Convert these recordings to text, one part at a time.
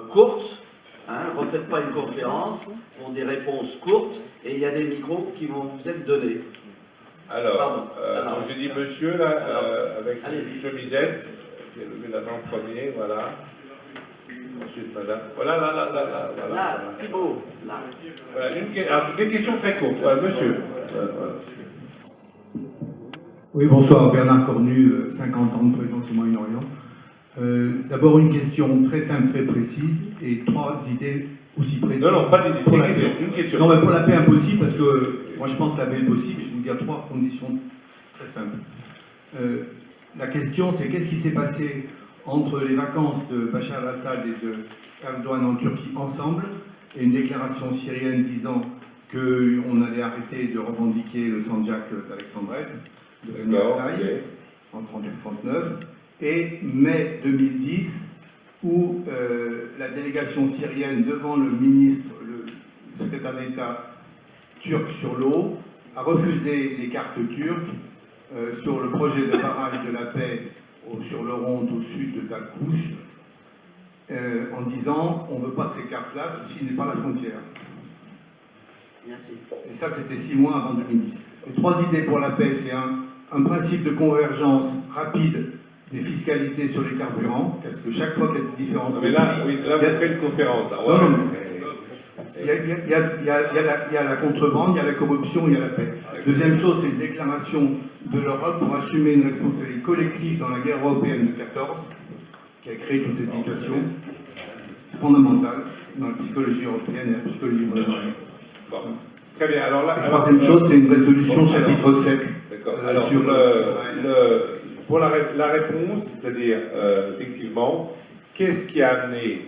courtes. Hein, refaites pas une conférence pour des réponses courtes. Et il y a des micros qui vont vous être donnés. Alors, donc j'ai dit monsieur, là, avec chemisette, qui a levé la main en premier, voilà. Ensuite, madame. Voilà, là. Là, Thibault, là. Voilà, alors, des questions très courtes. Voilà, monsieur. Oui, bonsoir, Bernard Cornu, 50 ans de présence au Moyen-Orient. D'abord, une question très simple, très précise, et 3 idées aussi précises. Non, pas d'idées, une question. Non, mais pour la paix impossible, parce que moi je pense que la paix est possible, je vais vous dire 3 conditions très simples. La question, c'est qu'est-ce qui s'est passé entre les vacances de Bachar al-Assad et de Erdogan en Turquie ensemble, et une déclaration syrienne disant qu'on allait arrêter de revendiquer le Sandjak d'Alexandrette, de Rémy-Bataille, en 38-39, et mai 2010, où la délégation syrienne, devant le ministre, le secrétaire d'État turc sur l'eau, a refusé les cartes turques sur le projet de barrage de la paix sur le Ronde au sud de Dalkouch, en disant on ne veut pas ces cartes-là, ceci n'est pas la frontière. Merci. Et ça, c'était 6 mois avant 2010. Les 3 idées pour la paix, c'est un principe de convergence rapide des fiscalités sur les carburants, parce que chaque fois qu'il y a des différences... Mais là, oui, là vous faites une conférence. Là. Ouais, il y a la contrebande, il y a la corruption, il y a la paix. Deuxième chose, c'est une déclaration de l'Europe pour assumer une responsabilité collective dans la guerre européenne de 14, qui a créé toute cette situation. C'est fondamental dans la psychologie européenne et la psychologie mondiale. Bon. Très bien. Alors là, la troisième chose, c'est une résolution chapitre 7. D'accord. Alors, sur pour la réponse, c'est-à-dire, effectivement, qu'est-ce qui a amené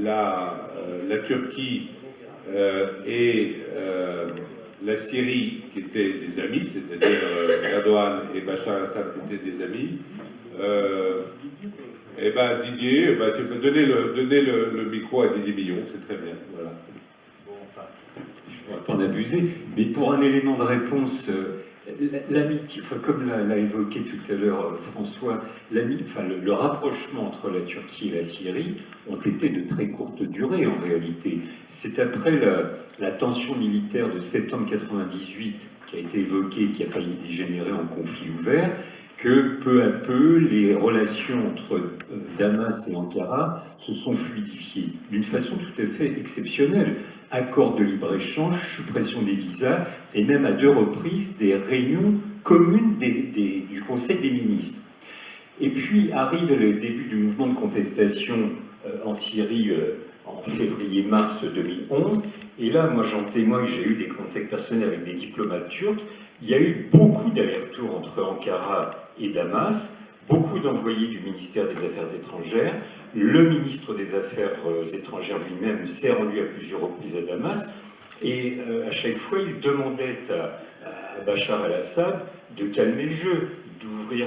la Turquie et la Syrie, qui étaient des amis, c'est-à-dire Erdogan et Bachar al-Assad qui étaient des amis, et ben Didier, donnez le micro à Didier Billon, c'est très bien. Voilà. Je ne vais pas en abuser, mais pour un élément de réponse, l'amitié, comme l'a évoqué tout à l'heure François, le rapprochement entre la Turquie et la Syrie ont été de très courte durée en réalité. C'est après la tension militaire de septembre 1998 qui a été évoquée, qui a failli dégénérer en conflit ouvert, que peu à peu les relations entre Damas et Ankara se sont fluidifiées d'une façon tout à fait exceptionnelle. Accord de libre-échange, suppression des visas, et même à 2 reprises des réunions communes du Conseil des ministres. Et puis arrive le début du mouvement de contestation en Syrie en février-mars 2011, et là, moi j'en témoigne, j'ai eu des contacts personnels avec des diplomates turcs, il y a eu beaucoup d'allers-retours entre Ankara et Damas, beaucoup d'envoyés du ministère des Affaires étrangères. Le ministre des Affaires étrangères lui-même s'est rendu à plusieurs reprises à Damas, et à chaque fois il demandait à Bachar al-Assad de calmer le jeu, d'ouvrir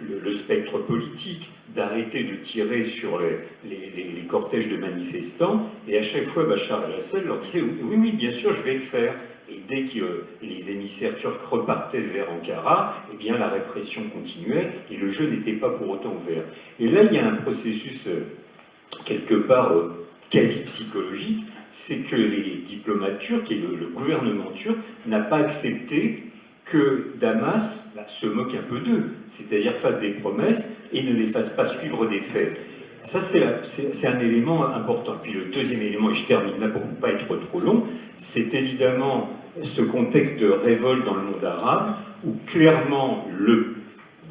le spectre politique, d'arrêter de tirer sur les cortèges de manifestants, et à chaque fois Bachar al-Assad leur disait oui, bien sûr, je vais le faire. Et dès que les émissaires turcs repartaient vers Ankara, eh bien la répression continuait et le jeu n'était pas pour autant ouvert. Et là, il y a un processus quelque part quasi psychologique, c'est que les diplomates turcs et le gouvernement turc n'a pas accepté que Damas se moque un peu d'eux, c'est-à-dire fasse des promesses et ne les fasse pas suivre des faits. Ça, c'est un élément important. Puis le deuxième élément, et je termine là pour ne pas être trop long, c'est évidemment ce contexte de révolte dans le monde arabe, où clairement le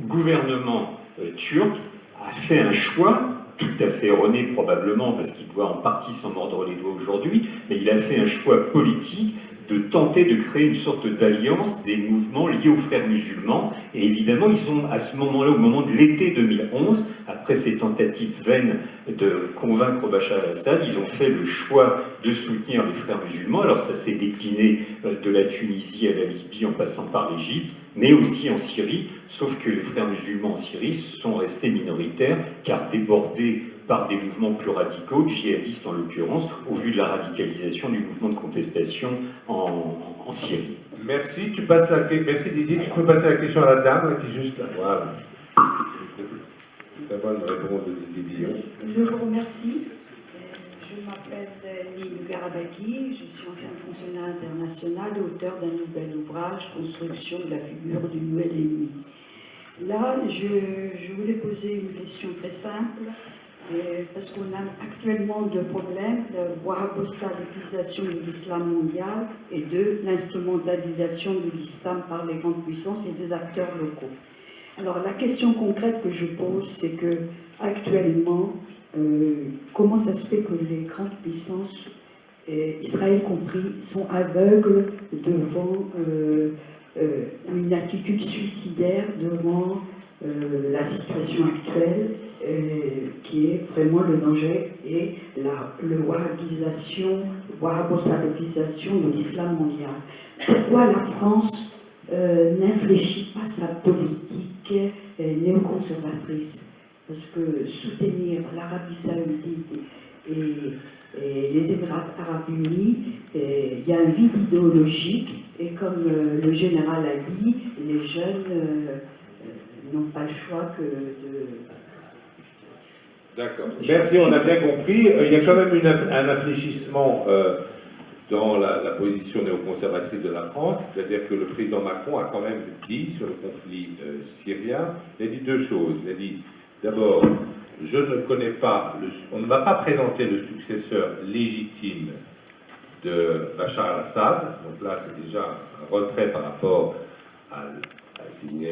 gouvernement turc a fait un choix, tout à fait erroné probablement, parce qu'il doit en partie s'en mordre les doigts aujourd'hui, mais il a fait un choix politique de tenter de créer une sorte d'alliance des mouvements liés aux frères musulmans. Et évidemment, ils ont, à ce moment-là, au moment de l'été 2011, après ces tentatives vaines de convaincre Bachar al-Assad, ils ont fait le choix de soutenir les frères musulmans. Alors ça s'est décliné de la Tunisie à la Libye en passant par l'Égypte, mais aussi en Syrie, sauf que les frères musulmans en Syrie sont restés minoritaires, car débordés par des mouvements plus radicaux, djihadistes en l'occurrence, au vu de la radicalisation du mouvement de contestation en Syrie. Merci, merci Didier, tu peux passer la question à la dame là, qui est juste là. Voilà. C'est pas mal de répondre de Didier Billon. Je vous remercie. Je m'appelle Lille Garabaghi, je suis ancien fonctionnaire international et auteur d'un nouvel ouvrage, Construction de la figure du nouvel ennemi. Là, je voulais poser une question très simple, parce qu'on a actuellement deux problèmes, la wahhabisation de l'islam mondial et de l'instrumentalisation de l'islam par les grandes puissances et des acteurs locaux. Alors la question concrète que je pose, c'est que actuellement, comment ça se fait que les grandes puissances, Israël compris, sont aveugles devant une attitude suicidaire devant la situation actuelle qui est vraiment le danger et le wahhabisation de l'islam mondial. Pourquoi la France n'infléchit pas sa politique néoconservatrice? Parce que soutenir l'Arabie Saoudite et les Émirats Arabes Unis, il y a un vide idéologique, et comme le général a dit, les jeunes n'ont pas le choix que de... D'accord. Merci, on a bien compris. Il y a quand même un infléchissement dans la position néoconservatrice de la France, c'est-à-dire que le président Macron a quand même dit sur le conflit syrien, il a dit deux choses. Il a dit, d'abord, je ne connais pas, on ne m'a pas présenté le successeur légitime de Bachar al-Assad, donc là c'est déjà un retrait par rapport à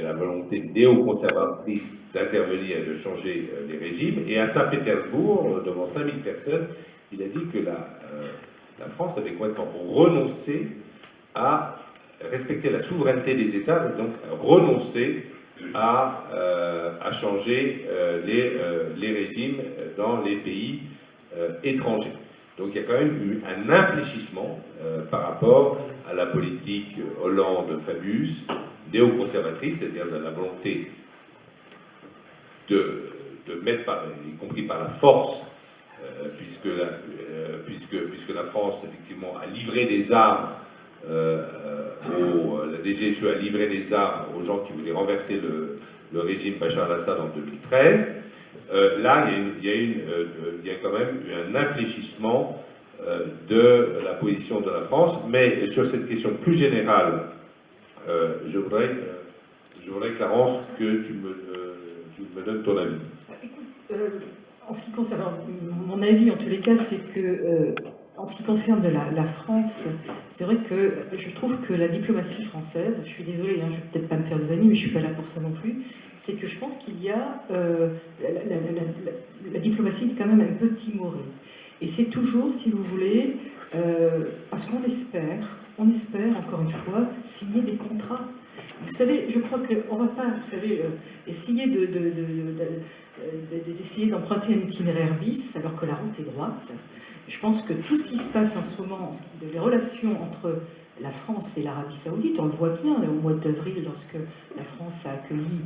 la volonté néoconservatrice d'intervenir et de changer les régimes. Et à Saint-Pétersbourg, devant 5000 personnes, il a dit que la France avait complètement renoncé à respecter la souveraineté des États, donc renoncer à changer les régimes dans les pays étrangers. Donc il y a quand même eu un infléchissement par rapport à la politique Hollande-Fabius, néoconservatrice, c'est-à-dire de la volonté de mettre, y compris par la force, puisque la France, effectivement, a livré des armes, la DGSE a livré des armes aux gens qui voulaient renverser le régime Bachar al-Assad en 2013. Là, il y a quand même eu un infléchissement de la position de la France, mais sur cette question plus générale, je voudrais, Clarence, que tu me donnes ton avis. En ce qui concerne mon avis, en tous les cas, c'est que, en ce qui concerne la France, c'est vrai que je trouve que la diplomatie française, je suis désolée, hein, je ne vais peut-être pas me faire des amis, mais je ne suis pas là pour ça non plus, c'est que je pense qu'il y a... la diplomatie est quand même un peu timorée. Et c'est toujours, si vous voulez, parce qu'on espère, encore une fois, signer des contrats. Vous savez, je crois qu'on ne va pas, vous savez, essayer d'essayer d'emprunter un itinéraire bis alors que la route est droite. Je pense que tout ce qui se passe en ce moment, les relations entre la France et l'Arabie Saoudite, on le voit bien au mois d'avril lorsque la France a accueilli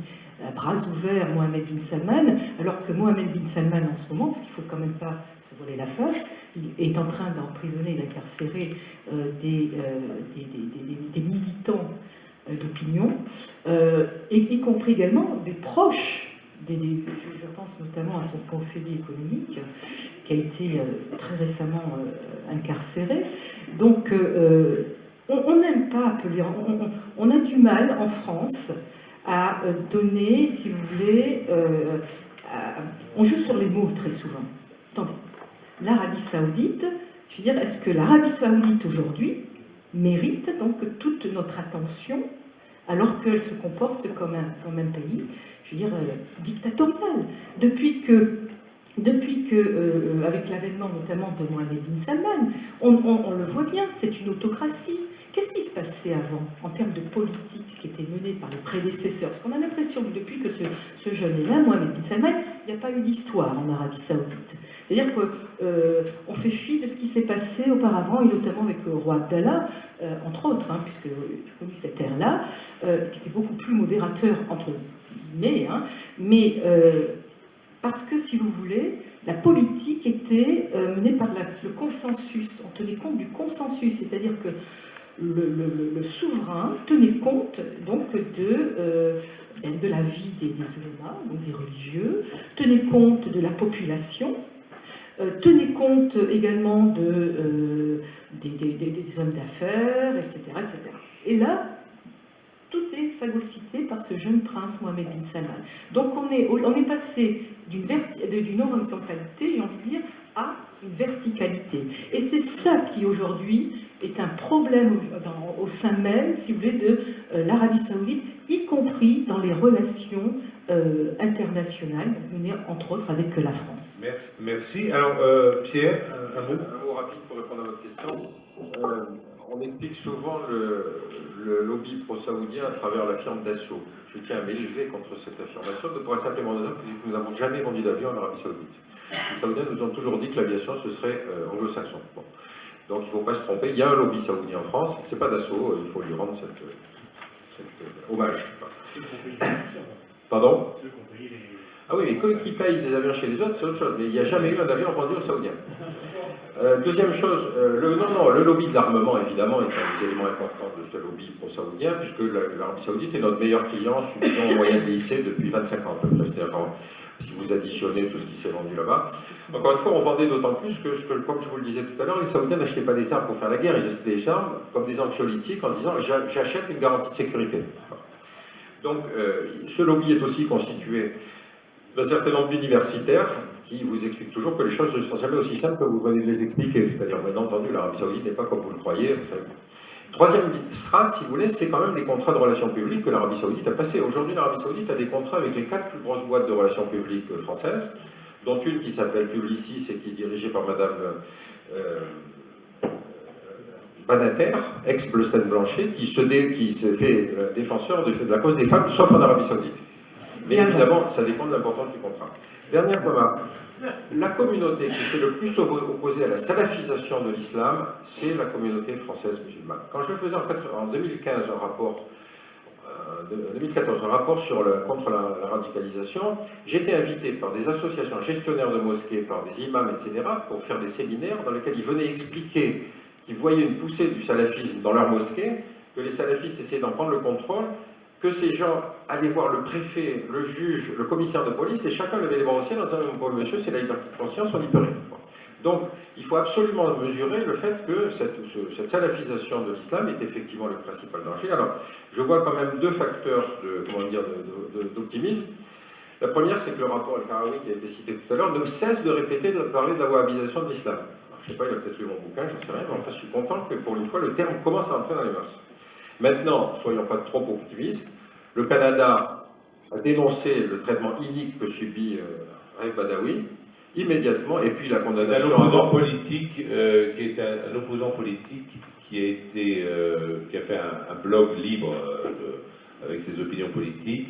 à bras ouverts Mohamed bin Salman, alors que Mohamed bin Salman en ce moment, parce qu'il ne faut quand même pas se voiler la face, il est en train d'emprisonner et d'incarcérer des militants d'opinion, y compris également des proches. Je pense notamment à son conseiller économique qui a été très récemment incarcéré. Donc, on n'aime pas appeler, on a du mal en France à donner, si vous voulez, on joue sur les mots très souvent. Attendez, l'Arabie Saoudite, je veux dire, est-ce que l'Arabie Saoudite aujourd'hui mérite donc toute notre attention alors qu'elle se comporte comme un pays, je veux dire, dictatorial. Depuis que avec l'avènement notamment de Mohamed bin Salman, on le voit bien, c'est une autocratie. Qu'est-ce qui se passait avant, en termes de politique qui était menée par les prédécesseurs? Parce qu'on a l'impression que depuis que ce jeune est là, Mohamed bin Salman, il n'y a pas eu d'histoire en Arabie Saoudite. C'est-à-dire qu'on fait fi de ce qui s'est passé auparavant, et notamment avec le roi Abdallah, entre autres, hein, puisque j'ai connu cette ère-là, qui était beaucoup plus modérateur, entre guillemets, hein, mais parce que, si vous voulez, la politique était menée par le consensus. On tenait compte du consensus, c'est-à-dire que le souverain tenait compte donc de la vie des ulémas, donc des religieux, tenait compte de la population, tenez compte également des hommes d'affaires, etc., etc. Et là, tout est phagocyté par ce jeune prince Mohammed bin Salman. Donc on est passé d'une horizontalité, j'ai envie de dire, à une verticalité. Et c'est ça qui aujourd'hui est un problème au sein même, si vous voulez, de l'Arabie Saoudite, y compris dans les relations internationales menées entre autres avec la France. Merci. Alors, Pierre, un mot. Un mot rapide pour répondre à votre question. On explique souvent le lobby pro-saoudien à travers la firme Dassault. Je tiens à m'élever contre cette affirmation, de pour la simple et bonne raison que nous n'avons jamais vendu d'avion en Arabie Saoudite. Les Saoudiens nous ont toujours dit que l'aviation, ce serait anglo-saxon. Bon. Donc il ne faut pas se tromper, il y a un lobby saoudien en France, c'est pas Dassault, il faut lui rendre cet hommage. Pardon? Ah oui, mais qui paye des avions chez les autres, c'est autre chose, mais il n'y a jamais eu un avion vendu aux Saoudiens. Deuxième chose, le lobby de l'armement, évidemment, est un des éléments importants de ce lobby pro-saoudien, puisque l'Arabie Saoudite est notre meilleur client, suffisant en moyenne lycée depuis 25 ans à peu près. C'est-à-dire, si vous additionnez tout ce qui s'est vendu là-bas. Encore une fois, on vendait d'autant plus que, comme je vous le disais tout à l'heure, les Saoudiens n'achetaient pas des armes pour faire la guerre, ils achetaient des armes comme des anxiolytiques en se disant « j'achète une garantie de sécurité ». Donc, ce lobby est aussi constitué d'un certain nombre d'universitaires qui vous expliquent toujours que les choses ne sont jamais aussi simples que vous venez de les expliquer. C'est-à-dire, bien entendu, l'Arabie Saoudite n'est pas comme vous le croyez. Troisième strate, si vous voulez, c'est quand même les contrats de relations publiques que l'Arabie Saoudite a passés. Aujourd'hui, l'Arabie Saoudite a des contrats avec les 4 plus grosses boîtes de relations publiques françaises, dont une qui s'appelle Publicis et qui est dirigée par Madame Banater, ex-Bleustein Blanchet, qui se fait défenseur de la cause des femmes, sauf en Arabie Saoudite. Mais évidemment, ça dépend de l'importance du contrat. Dernière remarque. La communauté qui s'est le plus opposée à la salafisation de l'islam, c'est la communauté française musulmane. Quand je faisais en 2015 un rapport, 2014 un rapport contre la radicalisation, j'étais invité par des associations gestionnaires de mosquées, par des imams, etc., pour faire des séminaires dans lesquels ils venaient expliquer qu'ils voyaient une poussée du salafisme dans leur mosquée, que les salafistes essayaient d'en prendre le contrôle, que ces gens allaient voir le préfet, le juge, le commissaire de police, et chacun levait les bras au ciel en disant « Bon, monsieur, c'est la liberté de conscience, on n'y peut rien. » Donc, il faut absolument mesurer le fait que cette salafisation de l'islam est effectivement le principal danger. Alors, je vois quand même deux facteurs d'optimisme. La première, c'est que le rapport Al-Karawi, qui a été cité tout à l'heure, ne cesse de parler de la wahhabisation de l'islam. Je ne sais pas, il a peut-être lu mon bouquin, j'en sais rien, mais enfin, je suis content que pour une fois, le terme commence à entrer dans les mœurs. Maintenant, soyons pas trop optimistes, le Canada a dénoncé le traitement inique que subit Raif Badawi, immédiatement, et puis la condamnation... Un opposant politique, qui est un opposant politique qui a fait un blog libre avec ses opinions politiques,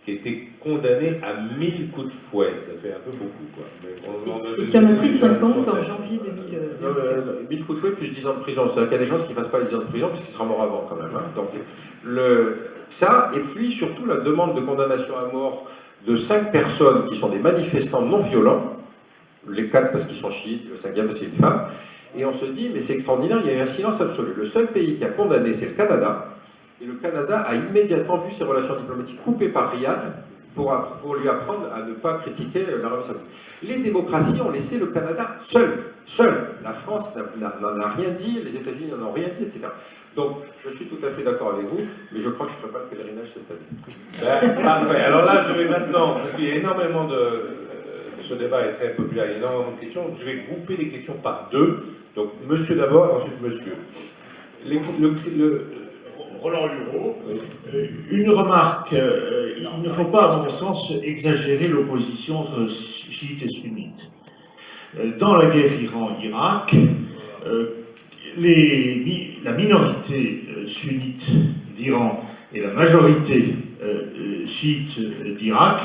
qui a été condamné à 1000 coups de fouet. Ça fait un peu beaucoup, quoi. Et qui en a pris 50 en janvier 2000. 1000 coups de fouet plus 10 ans de prison. C'est-à-dire qu'il y a des gens qui ne fassent pas les 10 ans de prison parce qu'il sera mort avant, quand même. Hein. Donc, ça, et puis surtout la demande de condamnation à mort de 5 personnes qui sont des manifestants non violents, les 4 parce qu'ils sont chiites, le 5e parce que c'est une femme, et on se dit, mais c'est extraordinaire, il y a eu un silence absolu. Le seul pays qui a condamné, c'est le Canada, et le Canada a immédiatement vu ses relations diplomatiques coupées par Riyad pour lui apprendre à ne pas critiquer l'Arabie Saoudite. Les démocraties ont laissé le Canada seul. La France n'en a rien dit, les États-Unis n'en ont rien dit, etc. Donc, je suis tout à fait d'accord avec vous, mais je crois que je ne ferai pas le pèlerinage cette année. Parfait. Alors là, je vais maintenant, parce qu'il y a énormément ce débat est très populaire, il y a énormément de questions, je vais grouper les questions par deux. Donc, monsieur d'abord, ensuite monsieur. Roland Hureau, une remarque, il ne faut pas, à mon sens, exagérer l'opposition entre chiites et sunnites. Dans la guerre Iran-Irak, la minorité sunnite d'Iran et la majorité chiite d'Irak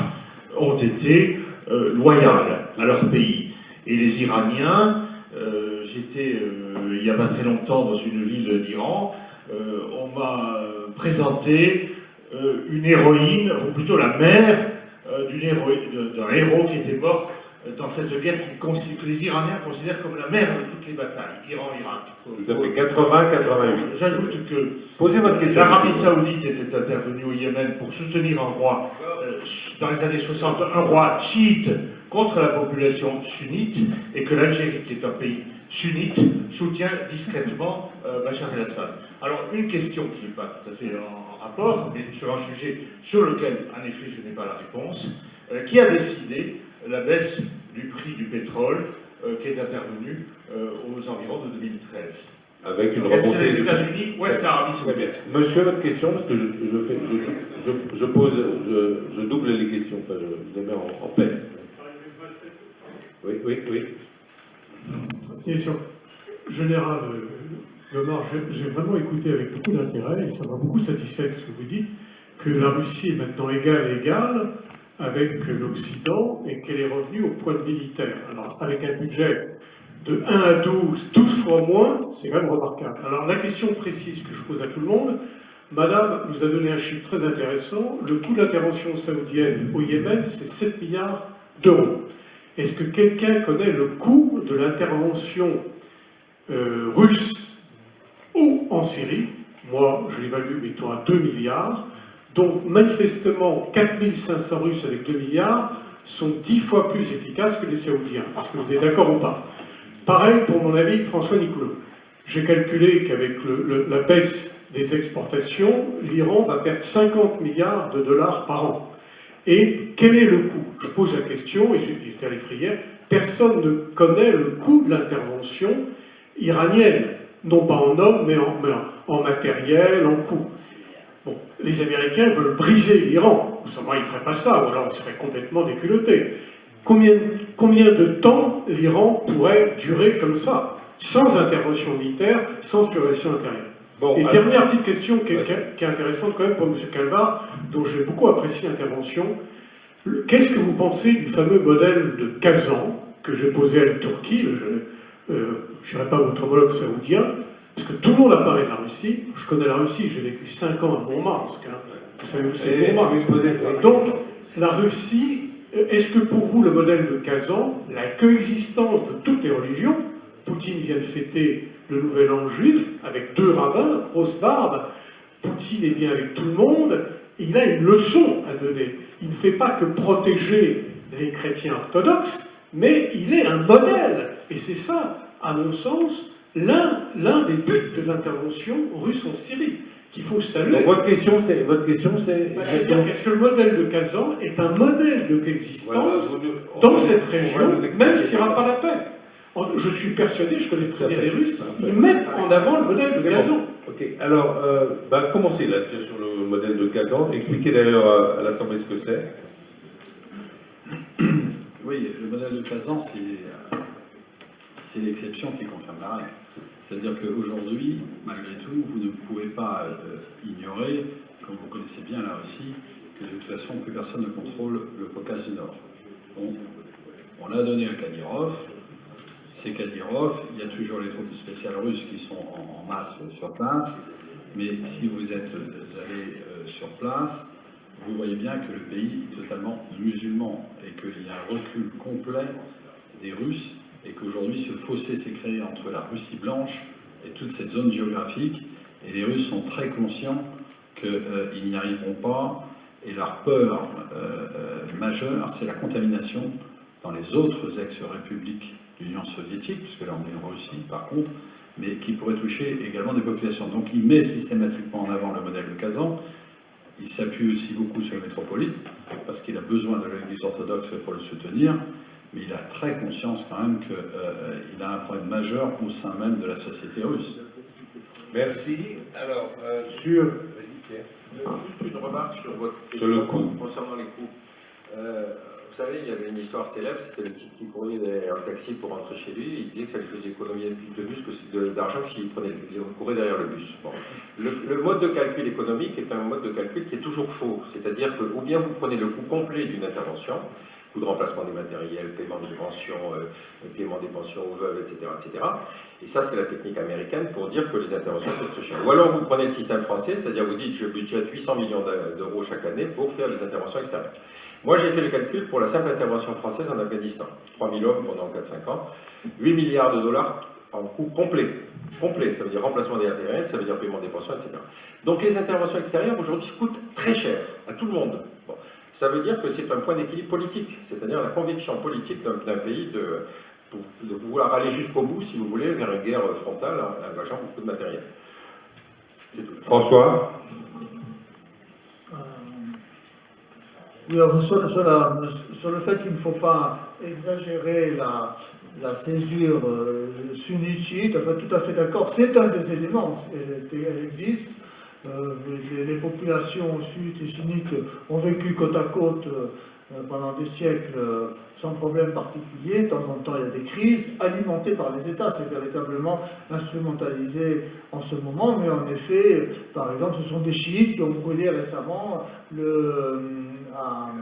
ont été loyales à leur pays. Et les Iraniens, j'étais il n'y a pas très longtemps dans une ville d'Iran, on m'a présenté une héroïne, ou plutôt la mère d'un héros qui était mort dans cette guerre que les Iraniens considèrent comme la mère de toutes les batailles, Iran-Irak. Tout à fait, 80-88. J'ajoute que Posez votre question. l'Arabie Saoudite était intervenue au Yémen pour soutenir un roi, dans les années 60, un roi chiite contre la population sunnite, et que l'Algérie, qui est un pays sunnite, soutient discrètement Bachar el-Assad. Alors, une question qui n'est pas tout à fait en rapport, mais sur un sujet sur lequel, en effet, je n'ai pas la réponse, qui a décidé la baisse du prix du pétrole qui est intervenue aux environs de 2013. Avec une Est-ce remontée. les États-Unis ou est-ce l'Arabie Saoudite? Monsieur, votre question, parce que je double les questions, enfin je les mets en peine. Oui. Question générale, Gomard, j'ai vraiment écouté avec beaucoup d'intérêt et ça m'a beaucoup satisfait ce que vous dites, que la Russie est maintenant égale avec l'Occident et qu'elle est revenue au point de militaire. Alors, avec un budget de 1 à 12 fois moins, c'est quand même remarquable. Alors, la question précise que je pose à tout le monde, Madame nous a donné un chiffre très intéressant, le coût d'intervention saoudienne au Yémen, c'est 7 milliards d'euros. Est-ce que quelqu'un connaît le coût de l'intervention russe ou en Syrie? Moi, je l'évalue, mettons, à 2 milliards. Donc, manifestement, 4500 Russes avec 2 milliards sont 10 fois plus efficaces que les Saoudiens. Est-ce que vous êtes d'accord ou pas? Pareil pour mon ami François Nicoulot. J'ai calculé qu'avec la baisse des exportations, l'Iran va perdre 50 milliards de dollars par an. Et quel est le coût? Je pose la question, et j'étais allé hier, personne ne connaît le coût de l'intervention iranienne. Non pas en hommes, mais en matériel, en coût. Bon, les Américains veulent briser l'Iran. Autrement, ils ne feraient pas ça, ou alors ils seraient complètement déculottés. Combien de temps l'Iran pourrait durer comme ça, sans intervention militaire, sans surveillance intérieure? Bon, et dernière petite question qui est intéressante quand même pour M. Calvar, dont j'ai beaucoup apprécié l'intervention. Qu'est-ce que vous pensez du fameux modèle de Kazan que j'ai posé à la Turquie? Je n'irai pas votre homologue saoudien, parce que tout le monde a parlé de la Russie. Je connais la Russie, j'ai vécu 5 ans à Montmartre. Vous savez où c'est Montmartre. Donc, la Russie, est-ce que pour vous, le modèle de Kazan, la coexistence de toutes les religions, Poutine vient de fêter le Nouvel An juif avec 2 rabbins, grosse barbe, Poutine est bien avec tout le monde, il a une leçon à donner. Il ne fait pas que protéger les chrétiens orthodoxes, mais il est un modèle. Et c'est ça, à mon sens, l'un des buts de l'intervention russe en Syrie, qu'il faut saluer. Donc, votre question, c'est... C'est-à-dire qu'est-ce que le modèle de Kazan est un modèle de coexistence dans cette région, même s'il n'y aura pas la paix. Je suis persuadé, je connais très bien les Russes, ils mettent en avant le modèle de Kazan. Ok, alors, commencez là sur le modèle de Kazan. Expliquez d'ailleurs à l'Assemblée ce que c'est. Oui, le modèle de Kazan, c'est l'exception qui confirme la règle. C'est-à-dire qu'aujourd'hui, malgré tout, vous ne pouvez pas ignorer, comme vous connaissez bien la Russie, que de toute façon, plus personne ne contrôle le Caucase du Nord. Donc, on a donné à Kadyrov. C'est Kadyrov, il y a toujours les troupes spéciales russes qui sont en masse sur place, mais si vous êtes allé sur place, vous voyez bien que le pays est totalement musulman et qu'il y a un recul complet des Russes et qu'aujourd'hui ce fossé s'est créé entre la Russie blanche et toute cette zone géographique, et les Russes sont très conscients qu'ils n'y arriveront pas, et leur peur majeure, c'est la contamination dans les autres ex-républiques de l'Union soviétique, puisque là on est en Russie par contre, mais qui pourrait toucher également des populations. Donc il met systématiquement en avant le modèle de Kazan. Il s'appuie aussi beaucoup sur le métropolite, parce qu'il a besoin de l'Église orthodoxe pour le soutenir, mais il a très conscience quand même qu'il a un problème majeur au sein même de la société russe. Merci. Alors, sur... Juste une remarque sur votre question le coût. Concernant les coûts. Vous savez, il y avait une histoire célèbre, c'était le type qui courait derrière un taxi pour rentrer chez lui, il disait que ça lui faisait économiser plus de bus d'argent s'il courait derrière le bus. Bon. Le mode de calcul économique est un mode de calcul qui est toujours faux, c'est-à-dire que ou bien vous prenez le coût complet d'une intervention, coût de remplacement des matériels, paiement des pensions aux veuves, etc., etc. Et ça, c'est la technique américaine pour dire que les interventions coûtent très cher. Ou alors vous prenez le système français, c'est-à-dire vous dites je budgète 800 millions d'euros chaque année pour faire des interventions extérieures. Moi, j'ai fait le calcul pour la simple intervention française en Afghanistan. 3000 hommes pendant 4-5 ans, 8 milliards de dollars en coût complet. Complet, ça veut dire remplacement des matériels, ça veut dire paiement des pensions, etc. Donc les interventions extérieures aujourd'hui coûtent très cher à tout le monde. Bon. Ça veut dire que c'est un point d'équilibre politique, c'est-à-dire la conviction politique d'un pays de vouloir aller jusqu'au bout, si vous voulez, vers une guerre frontale en engageant beaucoup de matériel. François? Oui, alors sur le fait qu'il ne faut pas exagérer la césure sunnite-chiite, enfin, tout à fait d'accord, c'est un des éléments, elle existe. Les populations sunnites et sunnites ont vécu côte à côte pendant des siècles sans problème particulier. De temps en temps, il y a des crises alimentées par les États. C'est véritablement instrumentalisé en ce moment. Mais en effet, par exemple, ce sont des chiites qui ont brûlé récemment à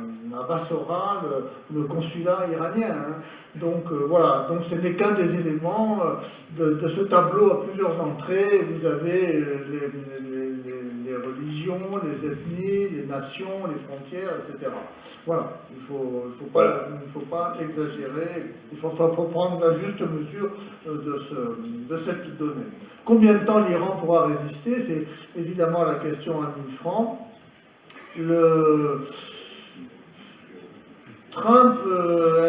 Bassora le consulat iranien. Hein. Donc voilà, donc ce n'est qu'un des éléments de ce tableau à plusieurs entrées. Vous avez les religions, les ethnies, les nations, les frontières, etc. Voilà, il ne faut pas exagérer, il faut prendre la juste mesure de cette donnée. Combien de temps l'Iran pourra résister? C'est évidemment la question à 1000 francs. Trump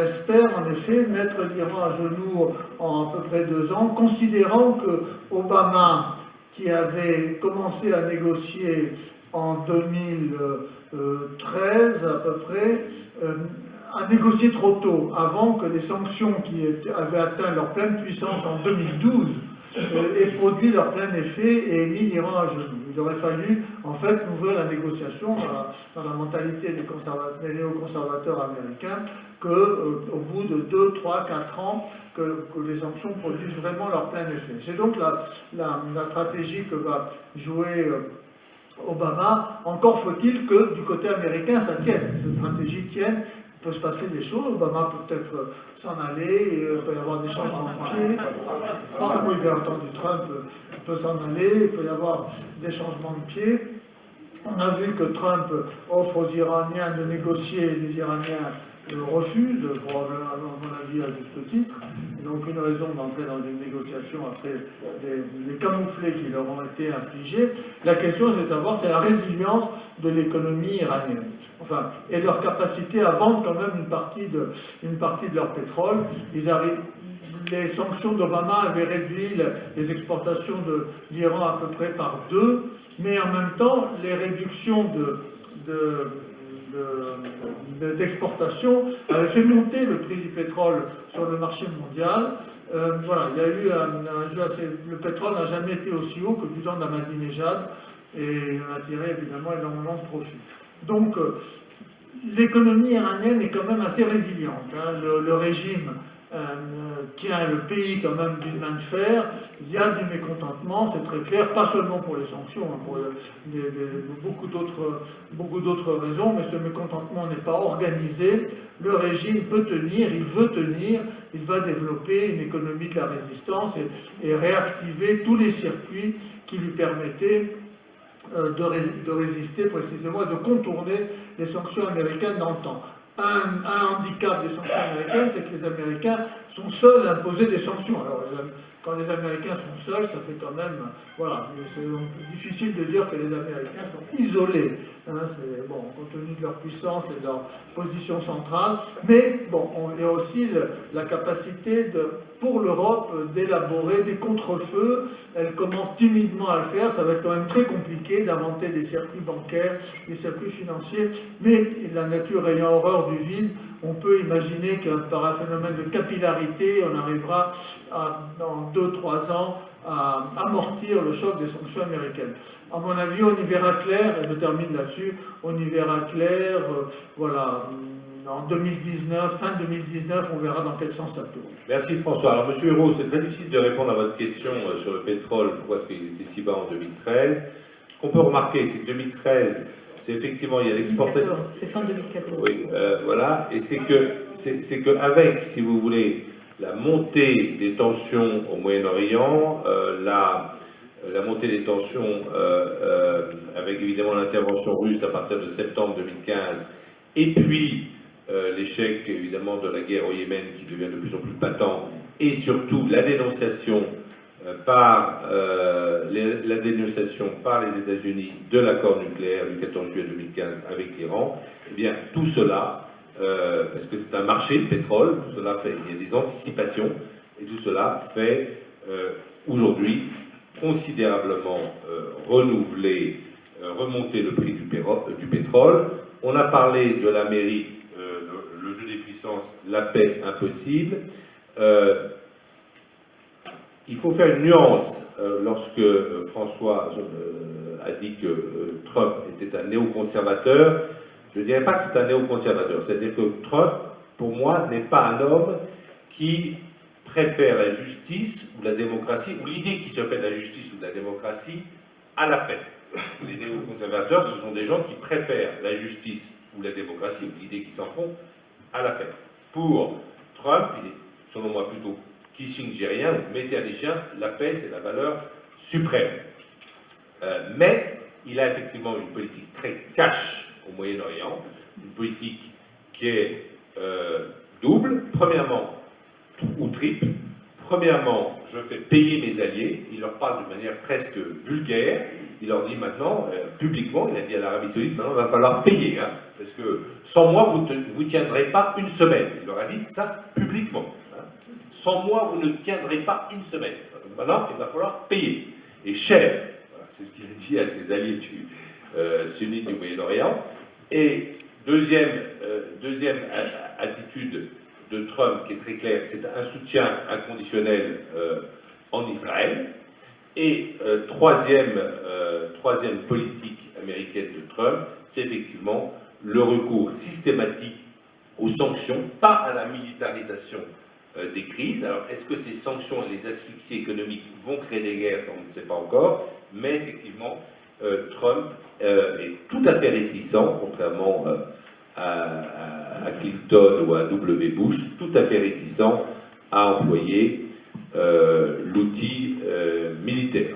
espère en effet mettre l'Iran à genoux en à peu près 2 ans, considérant que Obama, qui avait commencé à négocier en 2013 à peu près, a négocié trop tôt, avant que les sanctions qui avaient atteint leur pleine puissance en 2012 aient produit leur plein effet et mis l'Iran à genoux. Il aurait fallu, en fait, ouvrir la négociation dans la mentalité des néoconservateurs américains qu'au bout de 2, 3, 4 ans, que les sanctions produisent vraiment leur plein effet. C'est donc la stratégie que va jouer Obama. Encore faut-il que du côté américain, ça tienne. Cette stratégie tienne. Il peut se passer des choses. Obama peut peut-être s'en aller, il peut y avoir des changements de pied. Oui, bien entendu, Trump peut s'en aller, il peut y avoir des changements de pied. On a vu que Trump offre aux Iraniens de négocier, les Iraniens refusent, probablement à mon avis à juste titre. Et donc une raison d'entrer dans une négociation après les camouflets qui leur ont été infligés. La question, c'est de savoir, c'est la résilience de l'économie iranienne. Enfin, et leur capacité à vendre quand même une partie de leur pétrole. Les sanctions d'Obama avaient réduit les exportations de l'Iran à peu près par 2, mais en même temps, les réductions d'exportation avaient fait monter le prix du pétrole sur le marché mondial. Voilà, il y a eu un jeu assez... Le pétrole n'a jamais été aussi haut que du temps d'Ahmadinejad, et on a tiré évidemment énormément de profit. Donc, l'économie iranienne est quand même assez résiliente. Hein. Le régime tient le pays quand même d'une main de fer. Il y a du mécontentement, c'est très clair, pas seulement pour les sanctions, hein, pour beaucoup d'autres raisons, mais ce mécontentement n'est pas organisé. Le régime peut tenir, il veut tenir, il va développer une économie de la résistance et réactiver tous les circuits qui lui permettaient de résister précisément et de contourner les sanctions américaines dans le temps. Un handicap des sanctions américaines, c'est que les Américains sont seuls à imposer des sanctions. Alors, quand les Américains sont seuls, ça fait quand même... Voilà, c'est difficile de dire que les Américains sont isolés, hein, c'est, bon, compte tenu de leur puissance et de leur position centrale. Mais, bon, il y a aussi la capacité pour l'Europe d'élaborer des contre-feux. Elle commence timidement à le faire. Ça va être quand même très compliqué d'inventer des circuits bancaires, des circuits financiers. Mais la nature ayant horreur du vide, on peut imaginer que par un phénomène de capillarité, on arrivera dans 2-3 ans à amortir le choc des sanctions américaines. À mon avis, on y verra clair, et je termine là-dessus, on y verra clair, voilà, en 2019, fin 2019, on verra dans quel sens ça tourne. Merci François. Alors Monsieur Hérault, c'est très difficile de répondre à votre question sur le pétrole, pourquoi est-ce qu'il était si bas en 2013. Ce qu'on peut remarquer, c'est que 2013, c'est effectivement, il y a l'exportation. C'est fin 2014. Oui, voilà, et c'est que avec, si vous voulez, la montée des tensions au Moyen-Orient, la montée des tensions avec évidemment l'intervention russe à partir de septembre 2015, et puis l'échec évidemment de la guerre au Yémen qui devient de plus en plus patent, et surtout la dénonciation par les États-Unis de l'accord nucléaire du 14 juillet 2015 avec l'Iran, eh bien tout cela, parce que c'est un marché, le pétrole, tout cela fait, il y a des anticipations, et tout cela fait aujourd'hui considérablement renouveler, remonter le prix du pétrole. On a parlé de l'Amérique, le jeu des puissances, la paix impossible. Il faut faire une nuance lorsque François a dit que Trump était un néoconservateur. Je ne dirais pas que c'est un néoconservateur, c'est-à-dire que Trump, pour moi, n'est pas un homme qui préfère la justice ou la démocratie, ou l'idée qui se fait de la justice ou de la démocratie, à la paix. Les néoconservateurs, ce sont des gens qui préfèrent la justice ou la démocratie, ou l'idée qui s'en font, à la paix. Pour Trump, il est, selon moi, plutôt kissingérien ou metternich, la paix, c'est la valeur suprême. Mais il a effectivement une politique très cash au Moyen-Orient, une politique qui est double. Premièrement, ou triple. Premièrement, je fais payer mes alliés. Il leur parle de manière presque vulgaire. Il leur dit maintenant, publiquement, il a dit à l'Arabie Saoudite, maintenant il va falloir payer, hein, parce que sans moi, vous ne tiendrez pas une semaine. Il leur a dit ça publiquement. Hein. Sans moi, vous ne tiendrez pas une semaine. Maintenant, il va falloir payer. Et cher. Voilà, c'est ce qu'il a dit à ses alliés sunnites du Moyen-Orient. Et deuxième attitude de Trump qui est très claire, c'est un soutien inconditionnel en Israël. Et troisième politique américaine de Trump, c'est effectivement le recours systématique aux sanctions, pas à la militarisation des crises. Alors, est-ce que ces sanctions et les asphyxies économiques vont créer des guerres? Ça, on ne sait pas encore. Mais effectivement, Trump est tout à fait réticent, contrairement à Clinton ou à W. Bush, tout à fait réticent à employer l'outil militaire.